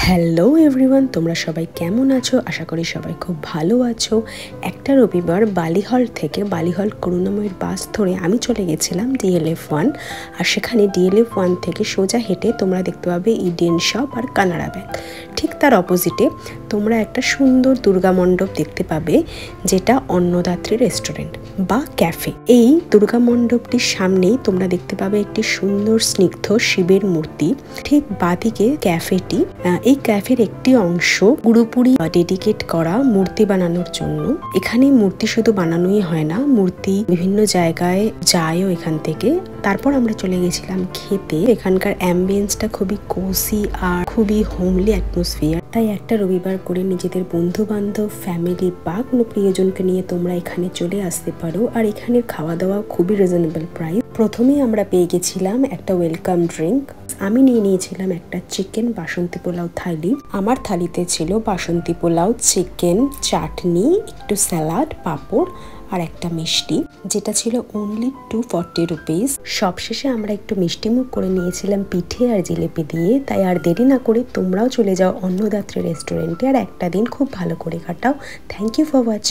Hello everyone, তোমরা সবাই কেমন আছো? আশা করি সবাই খুব ভালো আছো। একটা রবিবার বালিহল থেকে করুণাময়ীর বাস ধরে আমি চলে গেছিলাম DLF1। আর সেখানে DLF1 থেকে সোজা হেঁটে তোমরা দেখতে পাবে ইডেন শপ আর কানাড়া ব্যাংক। ঠিক তার অপোজিটে তোমরা একটা সুন্দর দুর্গা মণ্ডপ দেখতে পাবে, যেটা অন্নদাত্রী রেস্টুরেন্ট বা ক্যাফে। এই দুর্গা মণ্ডপটির সামনেই তোমরা দেখতে পাবে একটি সুন্দর স্নিগ্ধ শিবের মূর্তি। ঠিক বাঁদিকে ক্যাফেটি। এই ক্যাফের একটি অংশ পুরোপুরি ডেডিকেট করা মূর্তি বানানোর জন্য। এখানে মূর্তি শুধু বানানোই হয় না, মূর্তি বিভিন্ন জায়গায় যায়ও এখান থেকে। তারপর আমরা চলে গেছিলাম খেতে। এখানকার অ্যাম্বিয়েন্সটা খুবই কোসি আর খুবই হোমলি অ্যাটমসফিয়ার। তাই একটা রবিবার করে নিজেদের বন্ধু বান্ধব, ফ্যামিলি বা কোনো প্রিয়জনকে নিয়ে তোমরা এখানে চলে আসতে পারো। আর এখানের খাওয়া দাওয়া খুবই রিজনেবল প্রাইস। প্রথমেই আমরা পেয়ে গেছিলাম একটা ওয়েলকাম ড্রিঙ্ক। আমি নিয়ে নিয়েছিলাম একটা চিকেন বাসন্তী পোলাও থালি। আমার থালিতে ছিল বাসন্তী পোলাও, চিকেন, চাটনি, একটু স্যালাড, পাঁপড় আর একটা মিষ্টি, যেটা ছিল অনলি 240 রুপিস। সবশেষে আমরা একটু মিষ্টি মুখ করে নিয়েছিলাম পিঠে আর জিলেপি দিয়ে। তাই আর দেরি না করে তোমরাও চলে যাও অন্নদাত্রী রেস্টুরেন্টে আর একটা দিন খুব ভালো করে কাটাও। Thank you for watching.